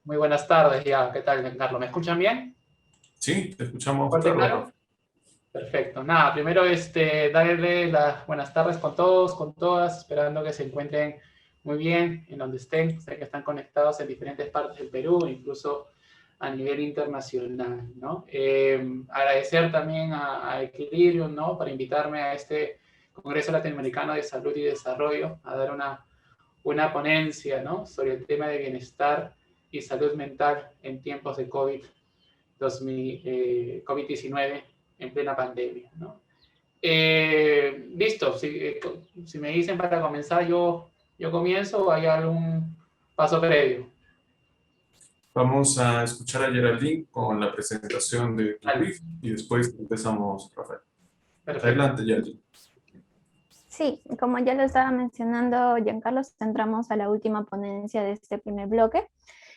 Muy buenas tardes ya. ¿Qué tal, Carlos? ¿Me escuchan bien? Sí, te escuchamos ¿Fuerte y claro, claro? Rafa. Perfecto. Nada, primero darle las buenas tardes con todos, con todas, esperando que se encuentren muy bien en donde estén. Sé que están conectados en diferentes partes del Perú, incluso a nivel internacional, ¿no? Agradecer también a Equilibrium, ¿no? Para invitarme a este Congreso Latinoamericano de Salud y Desarrollo, a dar una ponencia, ¿no? Sobre el tema de bienestar y salud mental en tiempos de COVID-19 en plena pandemia, ¿no? Listo, si me dicen para comenzar, yo comienzo o hay algún paso previo. Vamos a escuchar a Geraldine con la presentación de tu Vale, brief y después empezamos, Rafael. perfecto. Adelante, Geraldine. Sí, como ya lo estaba mencionando Giancarlos, entramos a la última ponencia de este primer bloque.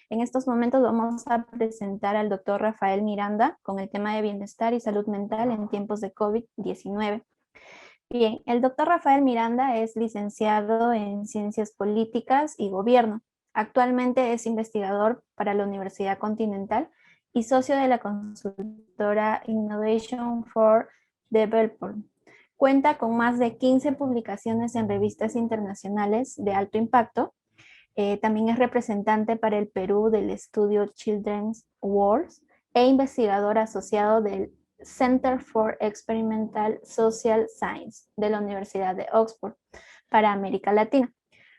En estos momentos vamos a presentar al doctor Rafael Miranda con el tema de bienestar y salud mental en tiempos de COVID-19. Bien, el doctor Rafael Miranda es licenciado en Ciencias Políticas y Gobierno. Actualmente es investigador para la Universidad Continental y socio de la consultora Innovation for Development. Cuenta con más de 15 publicaciones en revistas internacionales de alto impacto. También es representante para el Perú del estudio Children's Wars e investigador asociado del Center for Experimental Social Science de la Universidad de Oxford para América Latina.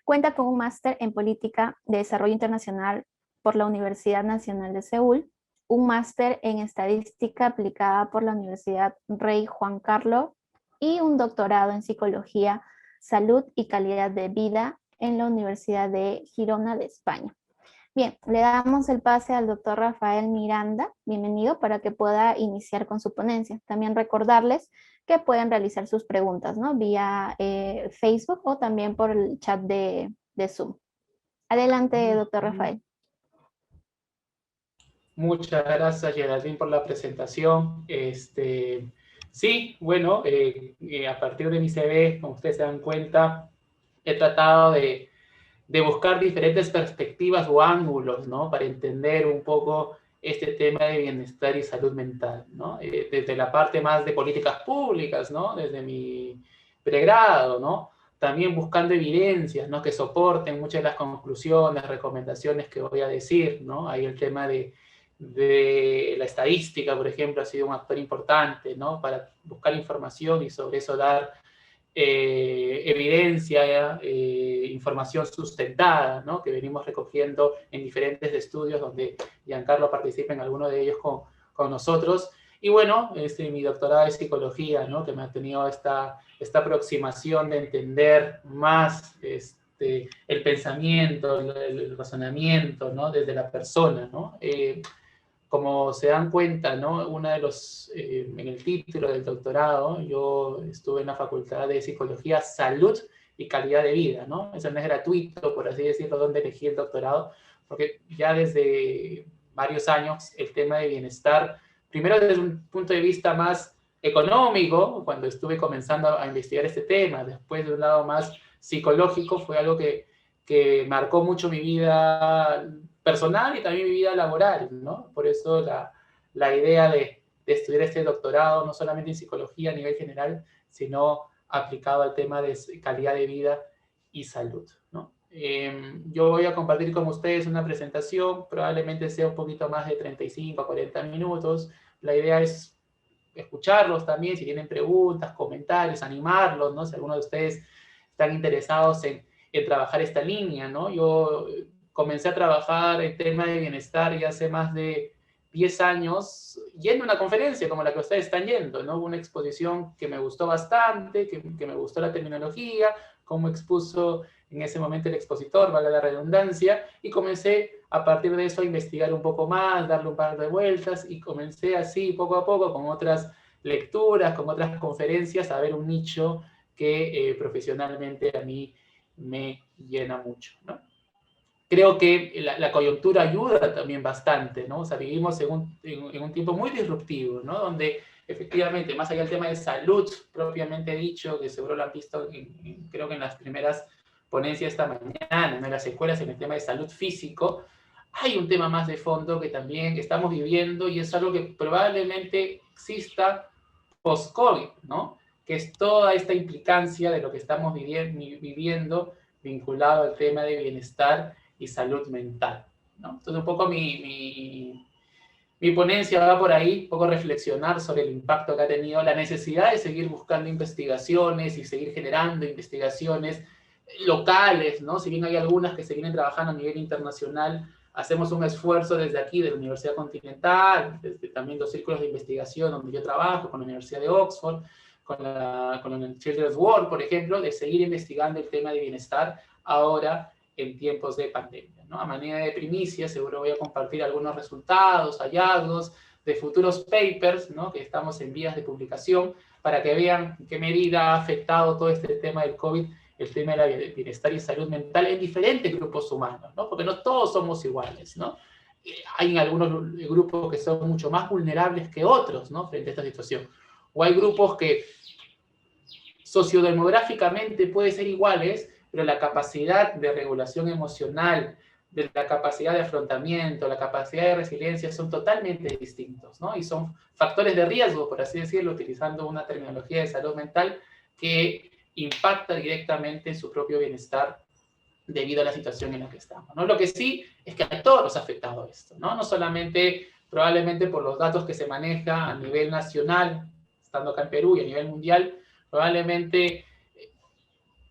Cuenta con un máster en Política de Desarrollo Internacional por la Universidad Nacional de Seúl, un máster en Estadística aplicada por la Universidad Rey Juan Carlos y un doctorado en Psicología, Salud y Calidad de Vida en la Universidad de Girona de España. Bien, le damos el pase al doctor Rafael Miranda. Bienvenido para que pueda iniciar con su ponencia. También recordarles que pueden realizar sus preguntas, ¿no? Vía Facebook o también por el chat de Zoom. Adelante, doctor Rafael. Muchas gracias, Geraldine, por la presentación. Sí, bueno, a partir de mi CV, como ustedes se dan cuenta, he tratado de buscar diferentes perspectivas o ángulos, ¿no? Para entender un poco este tema de bienestar y salud mental, ¿no? Desde la parte más de políticas públicas, ¿no? Desde mi pregrado, ¿no? También buscando evidencias, ¿no? Que soporten muchas de las conclusiones, recomendaciones que voy a decir, ¿no? Ahí el tema de la estadística, por ejemplo, ha sido un actor importante, ¿no? Para buscar información y sobre eso dar evidencia, información sustentada, ¿no? Que venimos recogiendo en diferentes estudios donde Giancarlo participa en alguno de ellos con nosotros. Y bueno, mi doctorado de psicología, ¿no? Que me ha tenido esta aproximación de entender más el pensamiento, el razonamiento, ¿no? Desde la persona, ¿no? Como se dan cuenta, ¿no? En el título del doctorado, yo estuve en la Facultad de Psicología, Salud y Calidad de Vida, ¿no? Eso no es gratuito, por así decirlo, donde elegí el doctorado, porque ya desde varios años el tema de bienestar, primero desde un punto de vista más económico, cuando estuve comenzando a investigar este tema, después de un lado más psicológico, fue algo que marcó mucho mi vida personal y también mi vida laboral, ¿no? Por eso la idea de estudiar este doctorado, no solamente en psicología a nivel general, sino aplicado al tema de calidad de vida y salud, ¿no? Yo voy a compartir con ustedes una presentación, probablemente sea un poquito más de 35 a 40 minutos. La idea es escucharlos también, si tienen preguntas, comentarios, animarlos, ¿no? Si algunos de ustedes están interesados en trabajar esta línea, ¿no? Yo comencé a trabajar en tema de bienestar ya hace más de 10 años yendo a una conferencia como la que ustedes están yendo, ¿no? Una exposición que me gustó bastante, que me gustó la terminología, cómo expuso en ese momento el expositor, valga la redundancia, y comencé a partir de eso a investigar un poco más, darle un par de vueltas, y comencé así poco a poco con otras lecturas, con otras conferencias, a ver un nicho que profesionalmente a mí me llena mucho, ¿no? Creo que la coyuntura ayuda también bastante, ¿no? O sea, vivimos en un tiempo muy disruptivo, ¿no? Donde efectivamente, más allá del tema de salud propiamente dicho, que seguro lo han visto, creo que en las primeras ponencias esta mañana, ¿no? En las escuelas, en el tema de salud físico, hay un tema más de fondo que también estamos viviendo y es algo que probablemente exista post-COVID, ¿no? Que es toda esta implicancia de lo que estamos viviendo vinculado al tema de bienestar y salud mental, ¿no? Entonces, un poco mi ponencia va por ahí, un poco reflexionar sobre el impacto que ha tenido, la necesidad de seguir buscando investigaciones y seguir generando investigaciones locales, ¿no? Si bien hay algunas que se vienen trabajando a nivel internacional, hacemos un esfuerzo desde aquí, de la Universidad Continental, desde también los círculos de investigación donde yo trabajo, con la Universidad de Oxford, con el Children's World, por ejemplo, de seguir investigando el tema de bienestar ahora en tiempos de pandemia, ¿no? A manera de primicia, seguro voy a compartir algunos resultados, hallazgos de futuros papers, ¿no? Que estamos en vías de publicación, para que vean en qué medida ha afectado todo este tema del COVID, el tema de la bienestar y salud mental en diferentes grupos humanos, ¿no? Porque no todos somos iguales, ¿no? Hay algunos grupos que son mucho más vulnerables que otros, ¿no? Frente a esta situación. O hay grupos que sociodemográficamente pueden ser iguales, pero la capacidad de regulación emocional, de la capacidad de afrontamiento, la capacidad de resiliencia son totalmente distintos, ¿no? Y son factores de riesgo, por así decirlo, utilizando una terminología de salud mental que impacta directamente en su propio bienestar debido a la situación en la que estamos, ¿no? Lo que sí es que a todos nos ha afectado esto, ¿no? No solamente probablemente por los datos que se maneja a nivel nacional, estando acá en Perú, y a nivel mundial, probablemente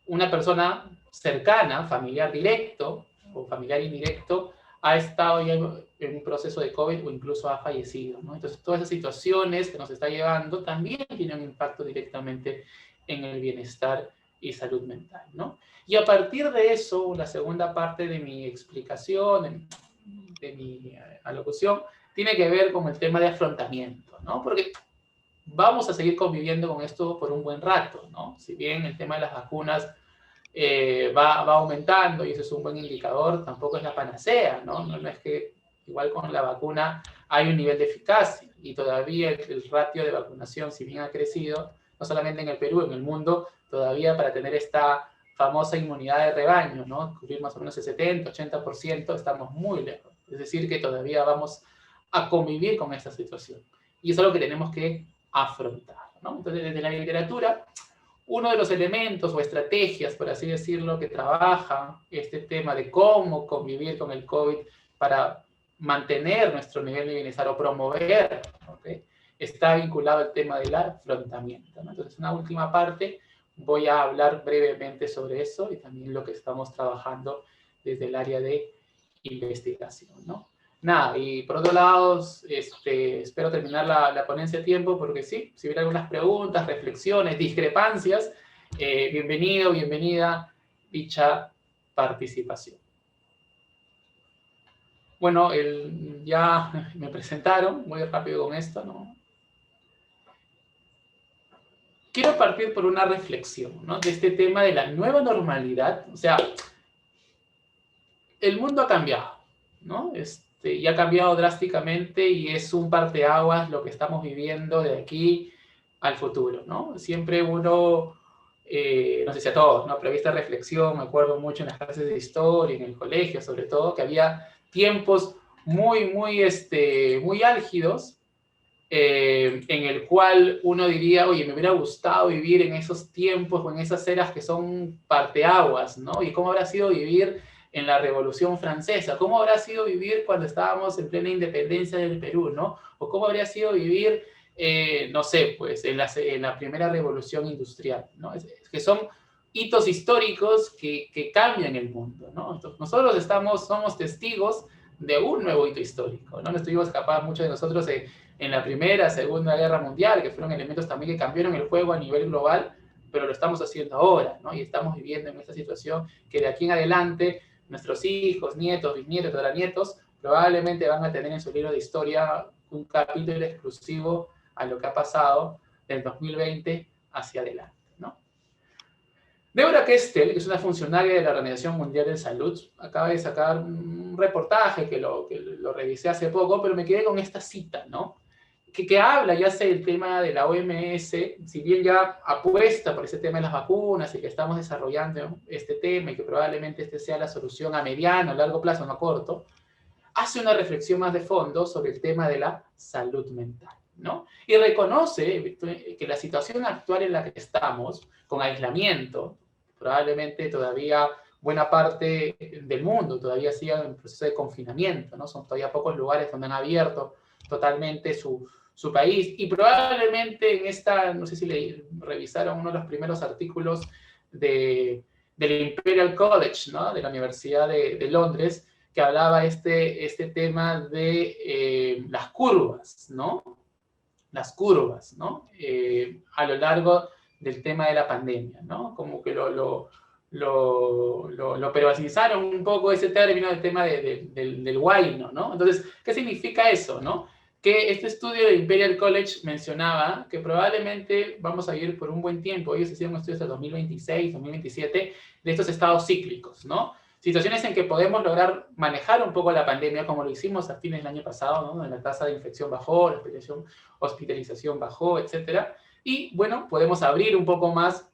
una persona cercana, familiar directo o familiar indirecto, ha estado ya en un proceso de COVID o incluso ha fallecido, ¿no? Entonces, todas esas situaciones que nos está llevando también tienen un impacto directamente en el bienestar y salud mental, ¿no? Y a partir de eso, la segunda parte de mi explicación, de mi alocución, tiene que ver con el tema de afrontamiento, ¿no? Porque vamos a seguir conviviendo con esto por un buen rato, ¿no? Si bien el tema de las vacunas va aumentando y eso es un buen indicador, tampoco es la panacea, ¿no? No es que igual con la vacuna hay un nivel de eficacia y todavía el ratio de vacunación, si bien ha crecido, no solamente en el Perú, en el mundo, todavía para tener esta famosa inmunidad de rebaño, ¿no? Cubrir más o menos el 70, 80%, estamos muy lejos. Es decir, que todavía vamos a convivir con esta situación. Y eso es lo que tenemos que afrontar, ¿no? Entonces, desde la literatura, uno de los elementos o estrategias, por así decirlo, que trabaja este tema de cómo convivir con el COVID para mantener nuestro nivel de bienestar o promover, ¿okay? Está vinculado al tema del afrontamiento, ¿no? Entonces, una última parte, voy a hablar brevemente sobre eso y también lo que estamos trabajando desde el área de investigación, ¿no? Nada, y por otro lado, espero terminar la ponencia a tiempo, porque sí, si hubiera algunas preguntas, reflexiones, discrepancias, bienvenido, bienvenida dicha participación. Bueno, ya me presentaron, muy rápido con esto, ¿no? Quiero partir por una reflexión, ¿no? De este tema de la nueva normalidad. O sea, el mundo ha cambiado, ¿no? Y ha cambiado drásticamente y es un parteaguas lo que estamos viviendo de aquí al futuro, ¿no? Siempre uno, no sé si a todos, ¿no? Pero esta reflexión, me acuerdo mucho en las clases de historia, en el colegio sobre todo, que había tiempos muy álgidos, en el cual uno diría, oye, me hubiera gustado vivir en esos tiempos o en esas eras que son parteaguas, ¿no? Y cómo habrá sido vivir en la Revolución Francesa, cómo habrá sido vivir cuando estábamos en plena independencia del Perú, ¿no? O cómo habría sido vivir, no sé, pues en la primera Revolución Industrial, ¿no? Que son hitos históricos que cambian el mundo, ¿no? Entonces, nosotros somos testigos de un nuevo hito histórico, ¿no? No estuvimos capaz, muchos de nosotros, en la Primera, Segunda Guerra Mundial, que fueron elementos también que cambiaron el juego a nivel global, pero lo estamos haciendo ahora, ¿no? Y estamos viviendo en esta situación que de aquí en adelante nuestros hijos, nietos, bisnietos, tataranietos, probablemente van a tener en su libro de historia un capítulo exclusivo a lo que ha pasado del 2020 hacia adelante, ¿no? Deborah Kestel, que es una funcionaria de la Organización Mundial de Salud, acaba de sacar un reportaje que lo revisé hace poco, pero me quedé con esta cita, ¿no? Que habla ya del tema de la OMS, si bien ya apuesta por ese tema de las vacunas y que estamos desarrollando este tema y que probablemente este sea la solución a mediano, a largo plazo, no a corto, hace una reflexión más de fondo sobre el tema de la salud mental, ¿no? Y reconoce que la situación actual en la que estamos, con aislamiento, probablemente todavía buena parte del mundo todavía sigue en proceso de confinamiento, ¿no? Son todavía pocos lugares donde han abierto totalmente su país, y probablemente en esta, no sé si revisaron uno de los primeros artículos del Imperial College, ¿no? De la Universidad de Londres, que hablaba este tema de las curvas, ¿no? Las curvas, ¿no? A lo largo del tema de la pandemia, ¿no? Como que lo peruanizaron un poco ese término del tema del huayno, ¿no? Entonces, ¿qué significa eso, no? Que este estudio de Imperial College mencionaba que probablemente vamos a vivir por un buen tiempo, ellos hicieron estudios hasta 2026, 2027, de estos estados cíclicos, ¿no? Situaciones en que podemos lograr manejar un poco la pandemia como lo hicimos a fines del año pasado, ¿no? Donde la tasa de infección bajó, la hospitalización bajó, etcétera. Y, bueno, podemos abrir un poco más,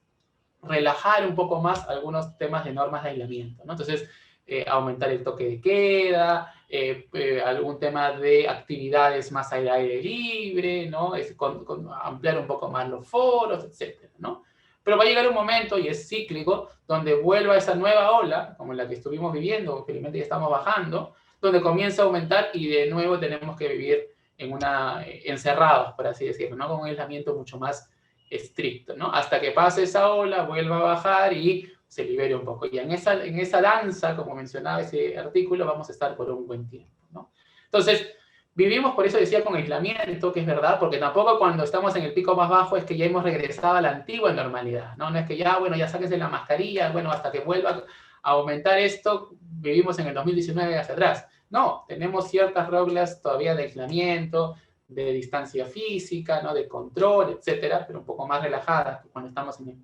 relajar un poco más algunos temas de normas de aislamiento, ¿no? Entonces, aumentar el toque de queda, algún tema de actividades más al aire libre, ¿no? Ampliar un poco más los foros, etcétera, ¿no? Pero va a llegar un momento, y es cíclico, donde vuelva esa nueva ola, como la que estuvimos viviendo, felizmente ya estamos bajando, donde comienza a aumentar y de nuevo tenemos que vivir encerrados, por así decirlo, ¿no? Con un aislamiento mucho más estricto, ¿no? Hasta que pase esa ola, vuelva a bajar y se libere un poco. Y en esa danza, como mencionaba ese artículo, vamos a estar por un buen tiempo, ¿no? Entonces, vivimos, por eso decía, con aislamiento, que es verdad, porque tampoco cuando estamos en el pico más bajo es que ya hemos regresado a la antigua normalidad, ¿no? No es que ya, bueno, ya sáquense la mascarilla, bueno, hasta que vuelva a aumentar esto, vivimos en el 2019 hacia atrás. No, tenemos ciertas reglas todavía de aislamiento, de distancia física, ¿no? De control, etcétera, pero un poco más relajadas que cuando estamos en el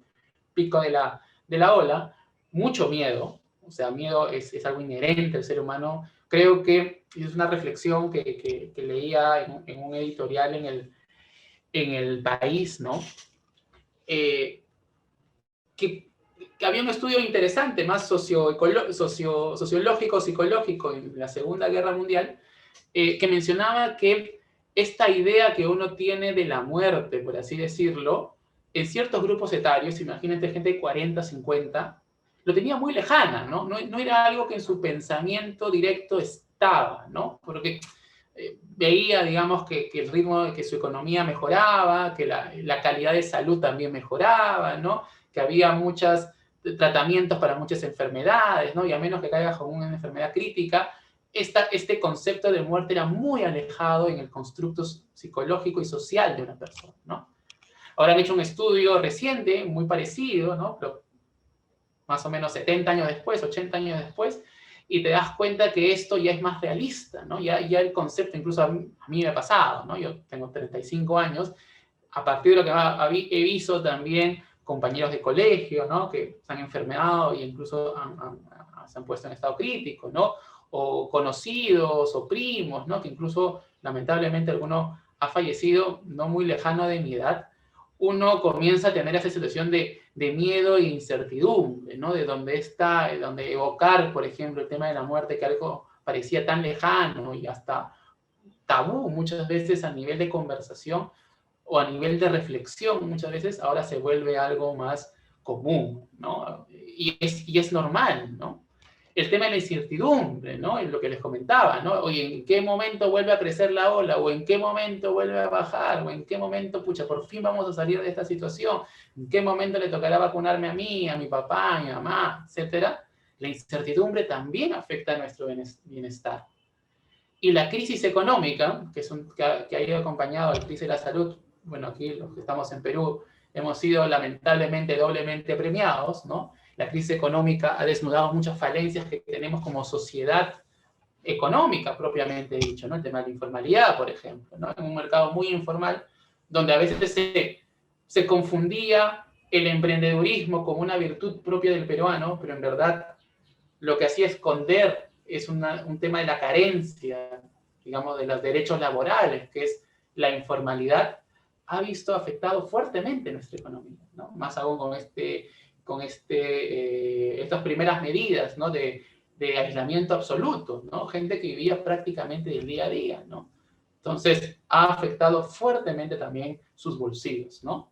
pico de la ola. Mucho miedo, o sea, miedo es algo inherente al ser humano. Creo que es una reflexión que leía en un editorial en el País, ¿no? Que había un estudio interesante, más sociológico, psicológico, en la Segunda Guerra Mundial, que mencionaba que esta idea que uno tiene de la muerte, por así decirlo, en ciertos grupos etarios, imagínate gente de 40, 50, lo tenía muy lejana, ¿no? No era algo que en su pensamiento directo estaba, ¿no? Porque veía, digamos, que el ritmo, que su economía mejoraba, que la calidad de salud también mejoraba, ¿no? Que había muchos tratamientos para muchas enfermedades, ¿no? Y a menos que caigas con una enfermedad crítica, este concepto de muerte era muy alejado en el constructo psicológico y social de una persona, ¿no? Ahora han hecho un estudio reciente, muy parecido, ¿no? Pero más o menos 70 años después, 80 años después, y te das cuenta que esto ya es más realista, ¿no? Ya el concepto, incluso a mí me ha pasado, ¿no? Yo tengo 35 años, a partir de lo que he visto también compañeros de colegio, ¿no? Que se han enfermado e incluso se han puesto en estado crítico, ¿no? O conocidos o primos, ¿no? Que incluso lamentablemente alguno ha fallecido no muy lejano de mi edad. Uno comienza a tener esa situación de miedo e incertidumbre, ¿no? De donde evocar, por ejemplo, el tema de la muerte, que algo parecía tan lejano y hasta tabú muchas veces a nivel de conversación o a nivel de reflexión, muchas veces ahora se vuelve algo más común, ¿no? Y es normal, ¿no? El tema de la incertidumbre, ¿no? Es lo que les comentaba, ¿no? Oye, ¿en qué momento vuelve a crecer la ola? ¿O en qué momento vuelve a bajar? ¿O en qué momento, pucha, por fin vamos a salir de esta situación? ¿En qué momento le tocará vacunarme a mí, a mi papá, a mi mamá, etcétera? La incertidumbre también afecta a nuestro bienestar. Y la crisis económica, que ha ido acompañado a la crisis de la salud, bueno, aquí los que estamos en Perú hemos sido lamentablemente doblemente premiados, ¿no? La crisis económica ha desnudado muchas falencias que tenemos como sociedad económica, propiamente dicho, ¿no? El tema de la informalidad, por ejemplo, ¿no? En un mercado muy informal, donde a veces se confundía el emprendedurismo como una virtud propia del peruano, pero en verdad lo que hacía esconder es un tema de la carencia, digamos, de los derechos laborales, que es la informalidad, ha visto afectado fuertemente nuestra economía, ¿no? Más aún con estas primeras medidas, ¿no? de de aislamiento absoluto, ¿no? Gente que vivía prácticamente del día a día, ¿no? Entonces, ha afectado fuertemente también sus bolsillos, ¿no?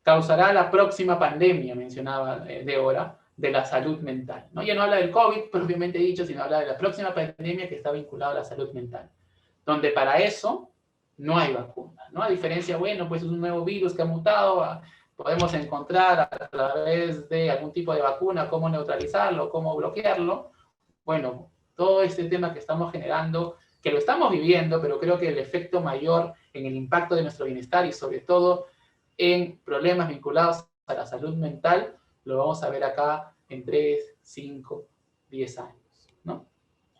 Causará la próxima pandemia, mencionaba Débora, de la salud mental, ¿no? Ya no habla del COVID, propiamente dicho, sino habla de la próxima pandemia que está vinculada a la salud mental, donde para eso no hay vacuna, ¿no? A diferencia, bueno, pues es un nuevo virus que ha mutado, podemos encontrar a través de algún tipo de vacuna cómo neutralizarlo, cómo bloquearlo. Bueno, todo este tema que estamos generando, que lo estamos viviendo, pero creo que el efecto mayor en el impacto de nuestro bienestar y sobre todo en problemas vinculados a la salud mental, lo vamos a ver acá en 3, 5, 10 años, ¿no?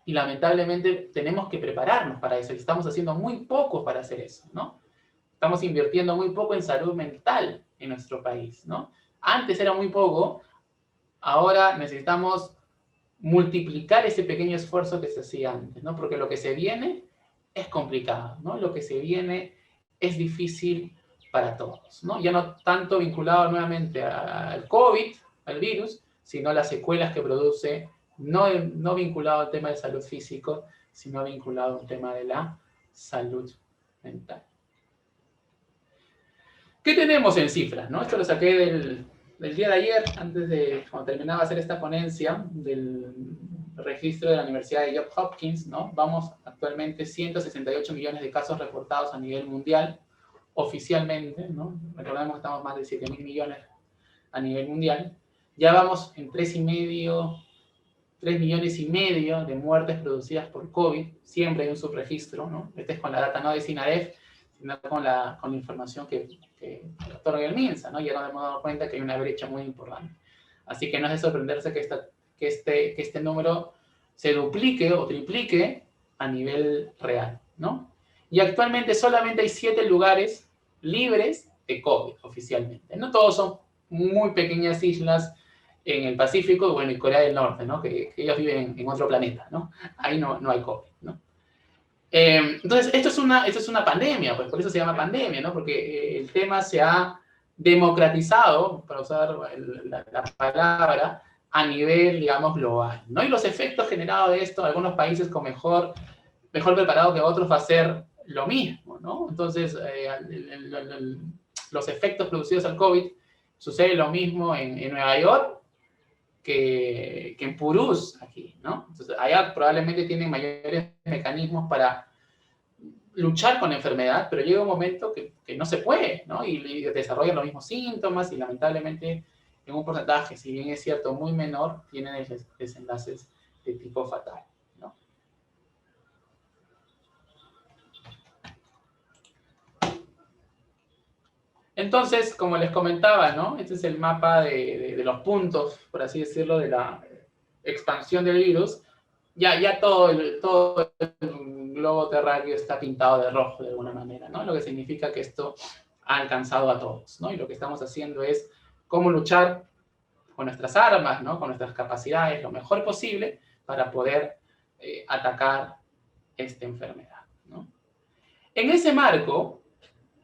Y lamentablemente tenemos que prepararnos para eso y estamos haciendo muy poco para hacer eso, ¿no? Estamos invirtiendo muy poco en salud mental en nuestro país, ¿no? Antes era muy poco, ahora necesitamos multiplicar ese pequeño esfuerzo que se hacía antes, ¿no? Porque lo que se viene es complicado, ¿no? Lo que se viene es difícil para todos, ¿no? Ya no tanto vinculado nuevamente al COVID, al virus, sino a las secuelas que produce, no vinculado al tema de salud físico, sino vinculado al tema de la salud mental. ¿Qué tenemos en cifras, no? Esto lo saqué del día de ayer, antes de, cuando terminaba de hacer esta ponencia, del registro de la Universidad de Johns Hopkins, ¿no? Vamos actualmente 168 millones de casos reportados a nivel mundial, oficialmente, ¿no? Recordemos que estamos más de 7.000 millones a nivel mundial. Ya vamos en 3 millones y medio de muertes producidas por COVID. Siempre hay un subregistro, ¿no? Este es con la data no de SINADEF, sino con la información que otorga el MINSA, ¿no? Ya nos hemos dado cuenta que hay una brecha muy importante. Así que no es de sorprenderse que este número se duplique o triplique a nivel real, ¿no? Y actualmente solamente hay 7 lugares libres de COVID oficialmente. No todos son muy pequeñas islas en el Pacífico, bueno, y Corea del Norte, ¿no? Que ellos viven en otro planeta, ¿no? Ahí no hay COVID, ¿no? Entonces, esto es una pandemia, pues por eso se llama pandemia, ¿no? Porque el tema se ha democratizado, para usar la palabra, a nivel, digamos, global, ¿no? Y los efectos generados de esto, algunos países con mejor preparado que otros, va a ser lo mismo, ¿no? Entonces, los efectos producidos al COVID, sucede lo mismo en Nueva York que en Purús, aquí, ¿no? Entonces, allá probablemente tienen mayores mecanismos para luchar con la enfermedad, pero llega un momento que no se puede, ¿no? Y desarrollan los mismos síntomas y lamentablemente en un porcentaje, si bien es cierto, muy menor, tienen desenlaces de tipo fatal, ¿no? Entonces, como les comentaba, ¿no? Este es el mapa de los puntos, por así decirlo, de la expansión del virus. Ya todo el globo terráqueo está pintado de rojo de alguna manera, ¿no? Lo que significa que esto ha alcanzado a todos, ¿no? Y lo que estamos haciendo es cómo luchar con nuestras armas, ¿no? Con nuestras capacidades lo mejor posible para poder atacar esta enfermedad, ¿no? En ese marco,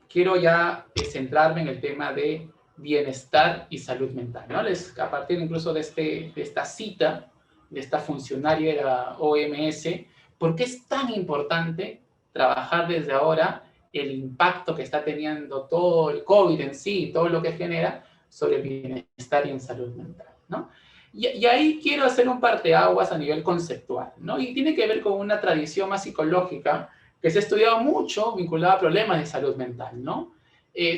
quiero ya centrarme en el tema de bienestar y salud mental, ¿no? A partir incluso de esta cita de esta funcionaria de la OMS, ¿por qué es tan importante trabajar desde ahora el impacto que está teniendo todo el COVID en sí, todo lo que genera sobre el bienestar y en salud mental, ¿no? Y ahí quiero hacer un parteaguas a nivel conceptual, ¿no? Y tiene que ver con una tradición más psicológica que se ha estudiado mucho vinculada a problemas de salud mental, ¿no?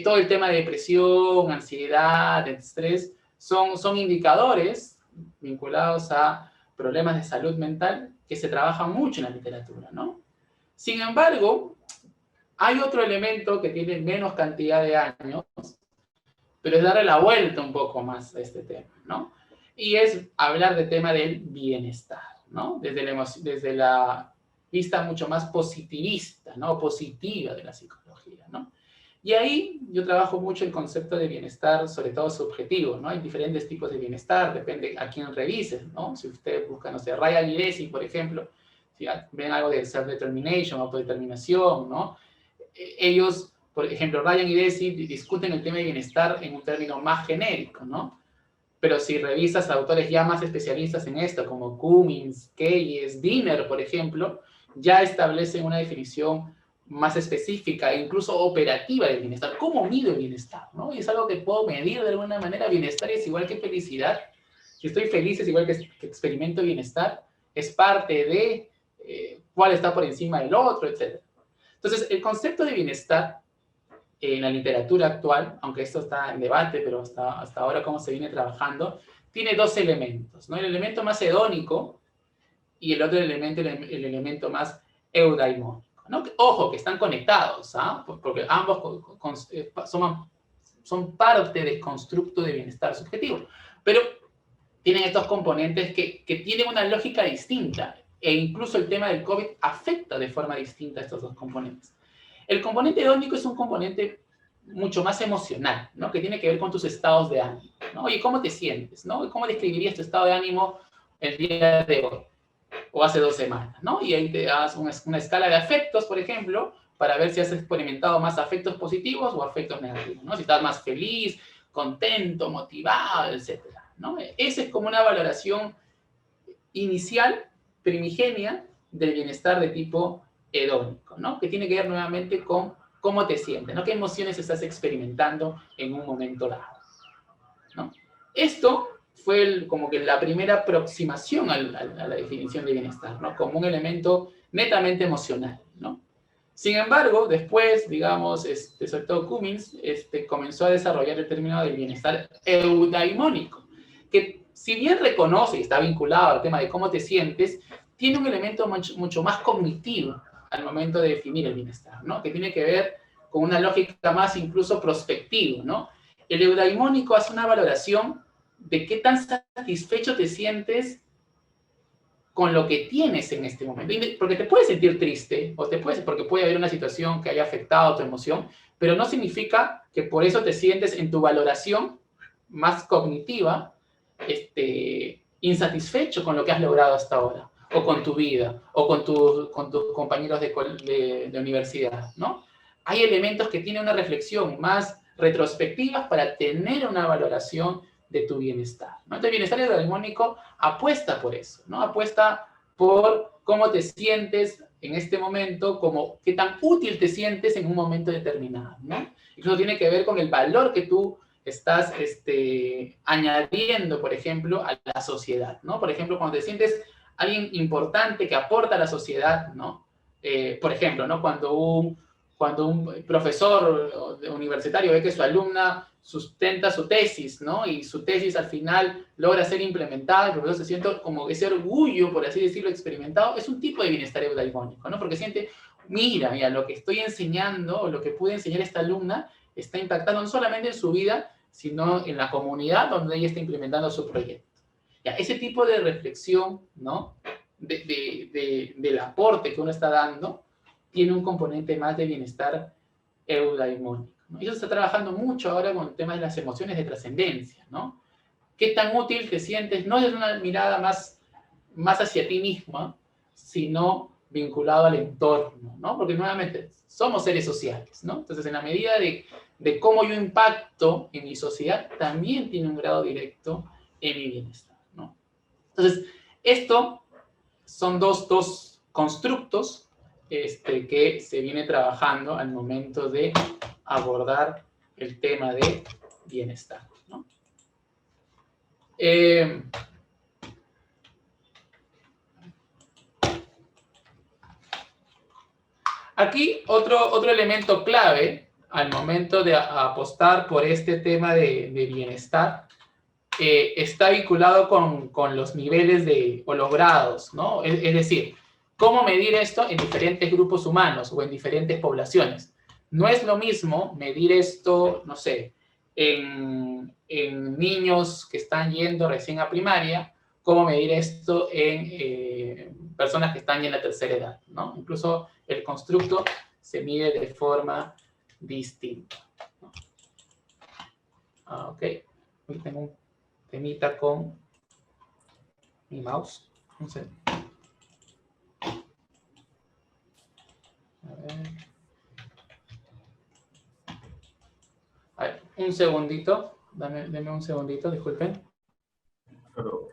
Todo el tema de depresión, ansiedad, estrés, son indicadores vinculados a problemas de salud mental que se trabajan mucho en la literatura, ¿no? Sin embargo, hay otro elemento que tiene menos cantidad de años, pero es darle la vuelta un poco más a este tema, ¿no? Y es hablar del tema del bienestar, ¿no? Desde la vista mucho más positivista, ¿no? Positiva de la psicología, ¿no? Y ahí yo trabajo mucho el concepto de bienestar, sobre todo subjetivo, ¿no? Hay diferentes tipos de bienestar, depende a quién revises, ¿no? Si ustedes buscan, no sé, Ryan y Deci, por ejemplo, si ven algo de self-determination, autodeterminación, ¿no? Ellos, por ejemplo, Ryan y Deci discuten el tema de bienestar en un término más genérico, ¿no? Pero si revisas a autores ya más especialistas en esto, como Cummins, Keyes, Dinner, por ejemplo, ya establecen una definición más específica e incluso operativa del bienestar. ¿Cómo mido el bienestar? ¿No? Y es algo que puedo medir de alguna manera. Bienestar es igual que felicidad. Si estoy feliz es igual que experimento bienestar. Es parte de cuál está por encima del otro, etc. Entonces, el concepto de bienestar en la literatura actual, aunque esto está en debate, pero hasta ahora cómo se viene trabajando, tiene dos elementos, ¿no? El elemento más hedónico y el otro elemento, el elemento más eudaimónico, ¿no? Ojo, que están conectados, ¿ah? Porque ambos son parte del constructo de bienestar subjetivo, pero tienen estos componentes que tienen una lógica distinta, e incluso el tema del COVID afecta de forma distinta a estos dos componentes. El componente hedónico es un componente mucho más emocional, ¿no? Que tiene que ver con tus estados de ánimo, ¿no? Oye, ¿cómo te sientes, no? ¿Cómo describirías tu estado de ánimo el día de hoy? O hace 2 semanas, ¿no? Y ahí te das una escala de afectos, por ejemplo, para ver si has experimentado más afectos positivos o afectos negativos, ¿no? Si estás más feliz, contento, motivado, etcétera, ¿no? Esa es como una valoración inicial, primigenia, del bienestar de tipo hedónico, ¿no? Que tiene que ver nuevamente con cómo te sientes, ¿no? ¿Qué emociones estás experimentando en un momento dado, ¿no? Esto fue como que la primera aproximación a la definición de bienestar, ¿no? Como un elemento netamente emocional, ¿no? Sin embargo, después, digamos, sobre todo Cummins, comenzó a desarrollar el término del bienestar eudaimónico, que si bien reconoce y está vinculado al tema de cómo te sientes, tiene un elemento mucho más cognitivo al momento de definir el bienestar, ¿no? Que tiene que ver con una lógica más incluso prospectiva, ¿no? El eudaimónico hace una valoración de qué tan satisfecho te sientes con lo que tienes en este momento. Porque te puedes sentir triste, porque puede haber una situación que haya afectado tu emoción, pero no significa que por eso te sientes en tu valoración más cognitiva, insatisfecho con lo que has logrado hasta ahora, o con tu vida, o con tus compañeros de universidad, ¿no? Hay elementos que tienen una reflexión más retrospectiva para tener una valoración de tu bienestar, ¿no? Entonces, el bienestar eudaimónico apuesta por eso, ¿no? Apuesta por cómo te sientes en este momento, como qué tan útil te sientes en un momento determinado, ¿no? Eso tiene que ver con el valor que tú estás añadiendo, por ejemplo, a la sociedad, ¿no? Por ejemplo, cuando te sientes alguien importante que aporta a la sociedad, ¿no? Por ejemplo, ¿no? Cuando un profesor universitario ve que su alumna sustenta su tesis, ¿no? Y su tesis al final logra ser implementada, el profesor se siente como ese orgullo, por así decirlo, experimentado, es un tipo de bienestar eudaimónico, ¿no? Porque siente, mira, lo que estoy enseñando, o lo que pude enseñar a esta alumna, está impactando no solamente en su vida, sino en la comunidad donde ella está implementando su proyecto. Ya, ese tipo de reflexión, ¿no? Del aporte que uno está dando, tiene un componente más de bienestar eudaimónico, ¿no? Y eso se está trabajando mucho ahora con el tema de las emociones de trascendencia, ¿no? ¿Qué tan útil te sientes? No es una mirada más hacia ti misma, sino vinculado al entorno, ¿no? Porque nuevamente somos seres sociales, ¿no? Entonces, en la medida de cómo yo impacto en mi sociedad, también tiene un grado directo en mi bienestar, ¿no? Entonces, esto son dos constructos que se viene trabajando al momento de abordar el tema de bienestar, ¿no? Aquí otro elemento clave al momento de apostar por este tema de bienestar está vinculado con los niveles o los grados, ¿no? Es decir, ¿cómo medir esto en diferentes grupos humanos o en diferentes poblaciones? No es lo mismo medir esto, no sé, en niños que están yendo recién a primaria, como medir esto en personas que están ya en la tercera edad, ¿no? Incluso el constructo se mide de forma distinta, ¿no? Ok, hoy tengo un temita con mi mouse. No sé. A ver, un segundito. Deme un segundito, disculpen. Claro.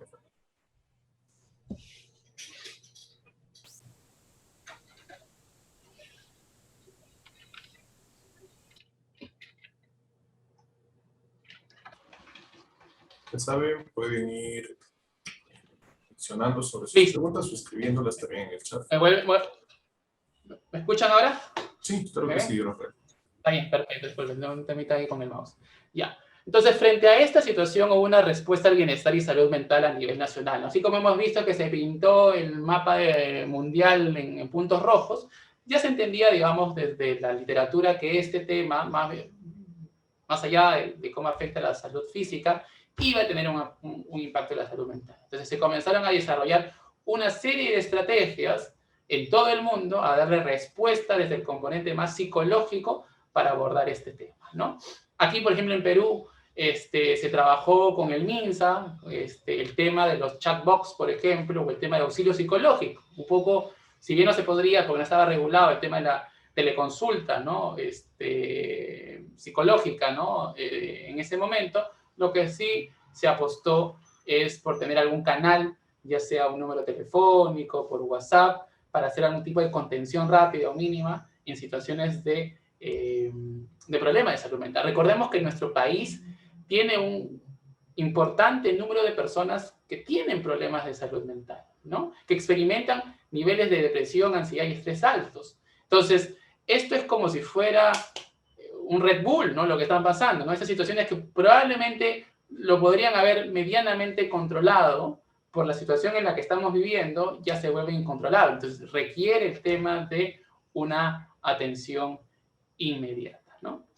Ya saben, pueden ir mencionando sobre sus Listo. preguntas o escribiéndolas también en el chat. ¿Me escuchan ahora? Sí, claro ¿Me que ven? sí, Rafael. Está bien, perfecto. Después un temita ahí con el mouse. Ya. Entonces, frente a esta situación hubo una respuesta al bienestar y salud mental a nivel nacional, ¿no? Así como hemos visto que se pintó el mapa mundial en puntos rojos, ya se entendía, digamos, desde la literatura que este tema, más allá de cómo afecta a la salud física, iba a tener un impacto en la salud mental. Entonces se comenzaron a desarrollar una serie de estrategias en todo el mundo a darle respuesta desde el componente más psicológico para abordar este tema, ¿no? Aquí, por ejemplo, en Perú, se trabajó con el MINSA, el tema de los chatbots, por ejemplo, o el tema de auxilio psicológico. Un poco, si bien no se podría, porque no estaba regulado el tema de la teleconsulta, ¿no? Psicológica, ¿no? En ese momento, lo que sí se apostó es por tener algún canal, ya sea un número telefónico, por WhatsApp, para hacer algún tipo de contención rápida o mínima en situaciones de problemas de salud mental. Recordemos que nuestro país tiene un importante número de personas que tienen problemas de salud mental, ¿no? Que experimentan niveles de depresión, ansiedad y estrés altos. Entonces, esto es como si fuera un Red Bull, ¿no? Lo que están pasando, ¿no? Esas situaciones que probablemente lo podrían haber medianamente controlado por la situación en la que estamos viviendo, ya se vuelve incontrolable. Entonces, requiere el tema de una atención inmediata, ¿no?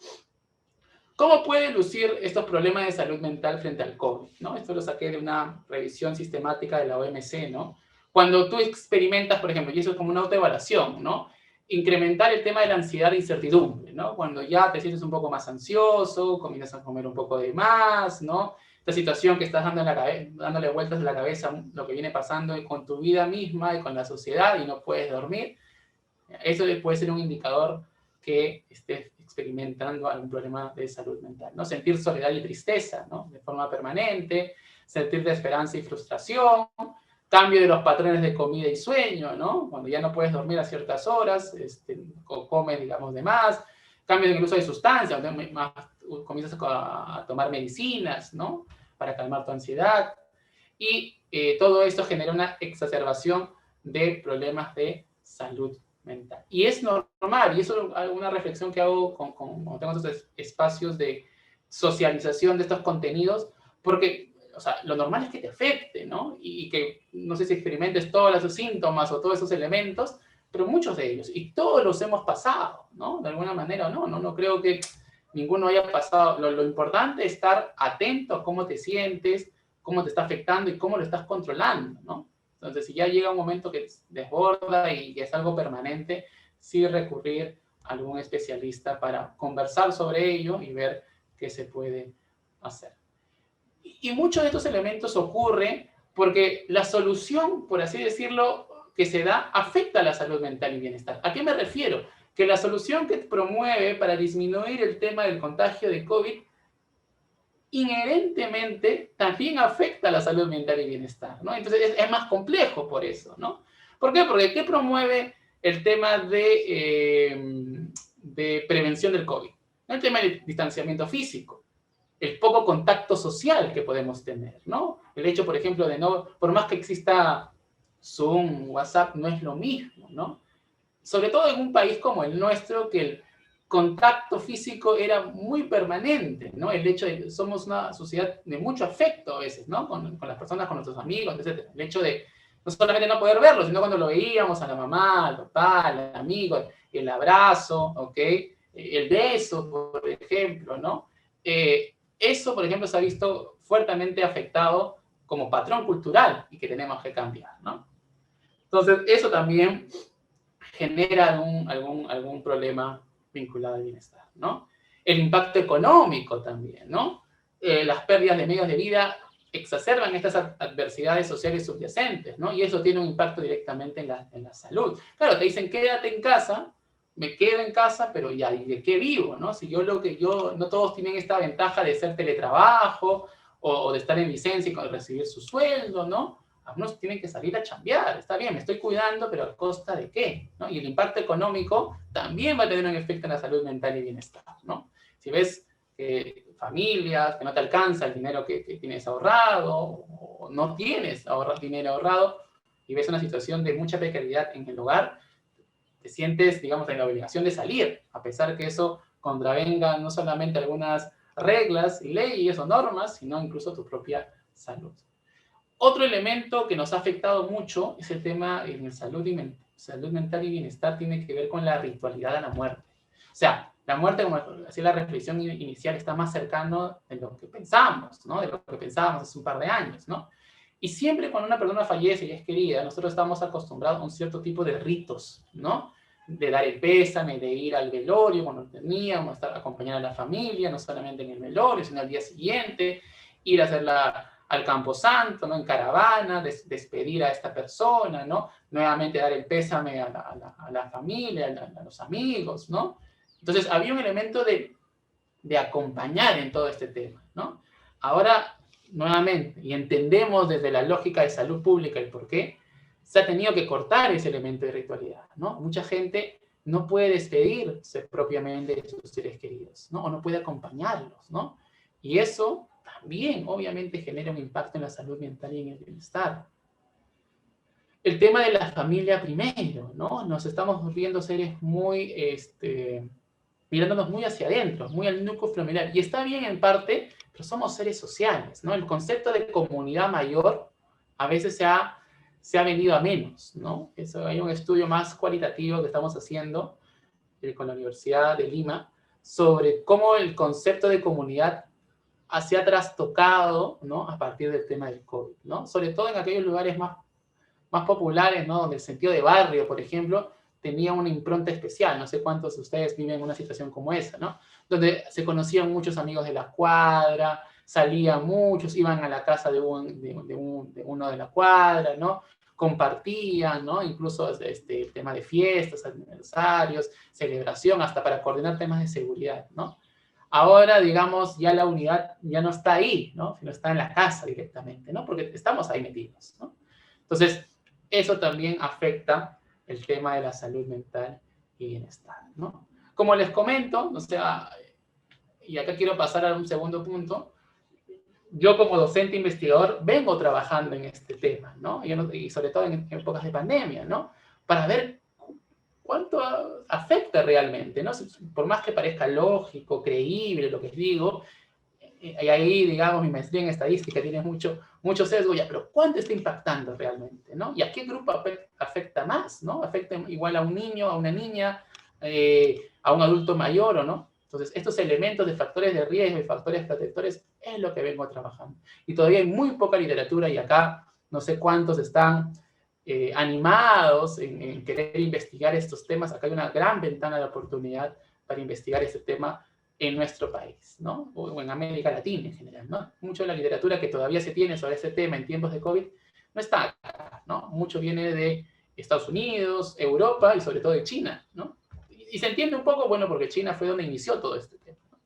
¿Cómo pueden lucir estos problemas de salud mental frente al COVID? ¿No? Esto lo saqué de una revisión sistemática de la OMC, ¿no? Cuando tú experimentas, por ejemplo, y eso es como una autoevaluación, ¿no? Incrementar el tema de la ansiedad e incertidumbre, ¿no? Cuando ya te sientes un poco más ansioso, comienzas a comer un poco de más, ¿no? Esta situación que estás dándole vueltas a la cabeza, lo que viene pasando con tu vida misma y con la sociedad y no puedes dormir, eso puede ser un indicador que estés experimentando algún problema de salud mental, ¿no? Sentir soledad y tristeza, ¿no? De forma permanente, sentir desesperanza y frustración, cambio de los patrones de comida y sueño, ¿no? Cuando ya no puedes dormir a ciertas horas, o comes, digamos, de más, cambio en el uso de sustancias, comienzas a tomar medicinas, ¿no? Para calmar tu ansiedad. Y todo esto genera una exacerbación de problemas de salud mental. Y es normal, y eso es una reflexión que hago cuando tengo estos espacios de socialización de estos contenidos, porque, o sea, lo normal es que te afecte, ¿no? Y que, no sé si experimentes todos esos síntomas o todos esos elementos, pero muchos de ellos, y todos los hemos pasado, ¿no? De alguna manera, no creo que ninguno haya pasado. Lo importante es estar atento a cómo te sientes, cómo te está afectando y cómo lo estás controlando, ¿no? Entonces, si ya llega un momento que desborda y es algo permanente, sí recurrir a algún especialista para conversar sobre ello y ver qué se puede hacer. Y muchos de estos elementos ocurren porque la solución, por así decirlo, que se da afecta a la salud mental y bienestar. ¿A qué me refiero? Que la solución que promueve para disminuir el tema del contagio de COVID inherentemente también afecta a la salud mental y bienestar, ¿no? Entonces es más complejo por eso, ¿no? ¿Por qué? Porque ¿qué promueve el tema de prevención del COVID? El tema del distanciamiento físico, el poco contacto social que podemos tener, ¿no? El hecho, por ejemplo, de no, por más que exista Zoom, WhatsApp, no es lo mismo, ¿no? Sobre todo en un país como el nuestro, que el contacto físico era muy permanente, ¿no? El hecho de que somos una sociedad de mucho afecto a veces, ¿no? Con las personas, con nuestros amigos, etc. El hecho de no solamente no poder verlo, sino cuando lo veíamos a la mamá, al papá, al amigo, el abrazo, ¿ok? El beso, por ejemplo, ¿no? Eso, por ejemplo, se ha visto fuertemente afectado como patrón cultural y que tenemos que cambiar, ¿no? Entonces, eso también genera algún problema vinculado al bienestar, ¿no? El impacto económico también, ¿no? Las pérdidas de medios de vida exacerban estas adversidades sociales subyacentes, ¿no? Y eso tiene un impacto directamente en la salud. Claro, te dicen, quédate en casa, me quedo en casa, pero ya, ¿y de qué vivo, no? Si no todos tienen esta ventaja de ser teletrabajo o de estar en licencia y recibir su sueldo, ¿no? Algunos tienen que salir a chambear, está bien, me estoy cuidando, pero ¿a costa de qué? ¿No? Y el impacto económico también va a tener un efecto en la salud mental y bienestar, ¿no? Si ves familias que no te alcanza el dinero que tienes ahorrado, o no tienes dinero ahorrado, y ves una situación de mucha precariedad en el hogar, te sientes, digamos, en la obligación de salir, a pesar que eso contravenga no solamente algunas reglas y leyes o normas, sino incluso tu propia salud. Otro elemento que nos ha afectado mucho es el tema en salud mental y bienestar, tiene que ver con la ritualidad a la muerte. O sea, la muerte, como hacía la reflexión inicial, está más cercano de lo que pensamos, ¿no? De lo que pensábamos hace un par de años, ¿no? Y siempre cuando una persona fallece y es querida, nosotros estamos acostumbrados a un cierto tipo de ritos, ¿no? De dar el pésame, de ir al velorio cuando teníamos, estar acompañar a la familia, no solamente en el velorio, sino al día siguiente, ir a hacer al Camposanto, ¿no? En caravana, despedir a esta persona, ¿no? Nuevamente dar el pésame a la familia, a los amigos, ¿no? Entonces había un elemento de acompañar en todo este tema, ¿no? Ahora, nuevamente, y entendemos desde la lógica de salud pública el por qué, se ha tenido que cortar ese elemento de ritualidad, ¿no? Mucha gente no puede despedirse propiamente de sus seres queridos, ¿no? O no puede acompañarlos, ¿no? Y eso también, obviamente, genera un impacto en la salud mental y en el bienestar. El tema de la familia primero, ¿no? Nos estamos volviendo seres muy, mirándonos muy hacia adentro, muy al núcleo familiar. Y está bien en parte, pero somos seres sociales, ¿no? El concepto de comunidad mayor a veces se ha venido a menos, ¿no? Hay un estudio más cualitativo que estamos haciendo con la Universidad de Lima sobre cómo el concepto de comunidad se ha trastocado, ¿no? A partir del tema del COVID, ¿no? Sobre todo en aquellos lugares más populares, ¿no? Donde el sentido de barrio, por ejemplo, tenía una impronta especial. No sé cuántos de ustedes viven en una situación como esa, ¿no? Donde se conocían muchos amigos de la cuadra, salían muchos, iban a la casa de uno de la cuadra, ¿no? Compartían, ¿no? Incluso el tema de fiestas, aniversarios, celebración, hasta para coordinar temas de seguridad, ¿no? Ahora, digamos, ya la unidad ya no está ahí, ¿no? Sino está en la casa directamente, ¿no? Porque estamos ahí metidos, ¿no? Entonces, eso también afecta el tema de la salud mental y bienestar, ¿no? Como les comento, o sea, y acá quiero pasar a un segundo punto, yo como docente investigador vengo trabajando en este tema, ¿no? Y sobre todo en épocas de pandemia, ¿no? Para ver cuánto afecta realmente, ¿no? Por más que parezca lógico, creíble lo que digo, y ahí, digamos, mi maestría en estadística tiene mucho sesgo, ya, pero ¿cuánto está impactando realmente, no? ¿Y a qué grupo afecta más, no? ¿Afecta igual a un niño, a una niña, a un adulto mayor o no? Entonces, estos elementos de factores de riesgo y factores protectores es lo que vengo trabajando. Y todavía hay muy poca literatura y acá no sé cuántos están animados en querer investigar estos temas. Acá hay una gran ventana de oportunidad para investigar este tema en nuestro país, ¿no? O en América Latina en general, ¿no? Mucho de la literatura que todavía se tiene sobre este tema en tiempos de COVID no está acá, ¿no? Mucho viene de Estados Unidos, Europa y sobre todo de China, ¿no? Y se entiende un poco, bueno, porque China fue donde inició todo este tema, ¿no?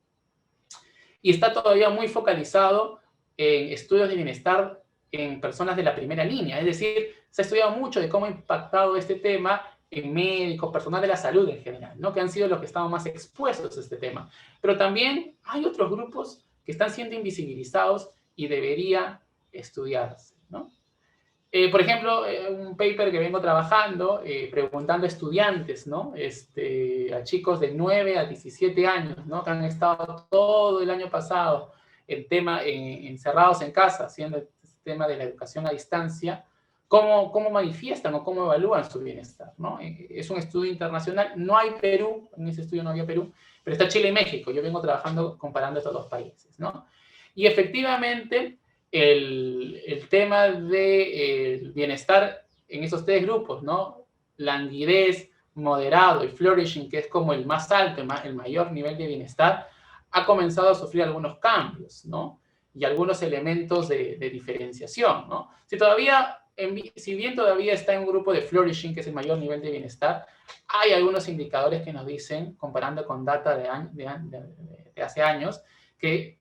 Y está todavía muy focalizado en estudios de bienestar en personas de la primera línea, es decir, se ha estudiado mucho de cómo ha impactado este tema en médicos, personal de la salud en general, ¿no? Que han sido los que estamos más expuestos a este tema. Pero también hay otros grupos que están siendo invisibilizados y debería estudiarse, ¿no? Por ejemplo, un paper que vengo trabajando, preguntando a estudiantes, ¿no? A chicos de 9 a 17 años, ¿no? Que han estado todo el año pasado encerrados en casa, haciendo el tema de la educación a distancia, cómo manifiestan o cómo evalúan su bienestar, ¿no? Es un estudio internacional, no hay Perú, en ese estudio no había Perú, pero está Chile y México. Yo vengo trabajando comparando estos dos países, ¿no? Y efectivamente, el tema del bienestar en esos tres grupos, ¿no? Languidez, moderado y flourishing, que es como el más alto, el mayor nivel de bienestar, ha comenzado a sufrir algunos cambios, ¿no? Y algunos elementos de diferenciación, ¿no? Si bien todavía está en un grupo de flourishing, que es el mayor nivel de bienestar, hay algunos indicadores que nos dicen, comparando con data de hace años, que